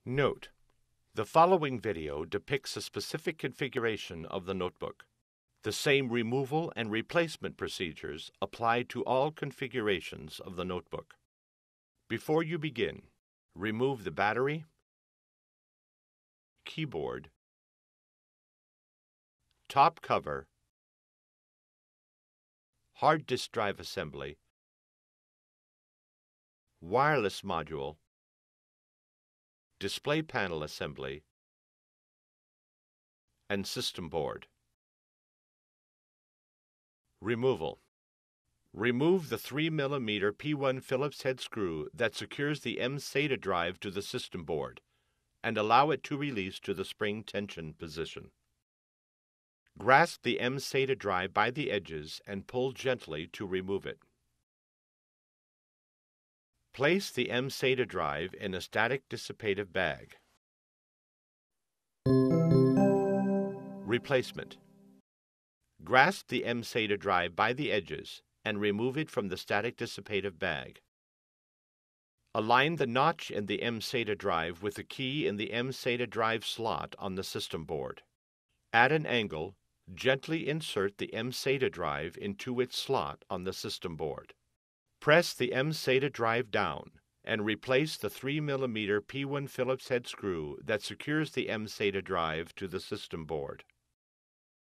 Note: the following video depicts a specific configuration of the notebook. The same removal and replacement procedures apply to all configurations of the notebook. Before you begin, remove the battery, keyboard, top cover, hard disk drive assembly, wireless module, display panel assembly, and system board. Removal. Remove the 3mm P1 Phillips head screw that secures the MSATA drive to the system board and allow it to release to the spring tension position. Grasp the MSATA drive by the edges and pull gently to remove it. Place the MSATA drive in a static dissipative bag. Replacement. Grasp the MSATA drive by the edges and remove it from the static dissipative bag. Align the notch in the MSATA drive with the key in the MSATA drive slot on the system board. At an angle, gently insert the MSATA drive into its slot on the system board. Press the MSATA drive down and replace the 3mm P1 Phillips head screw that secures the MSATA drive to the system board.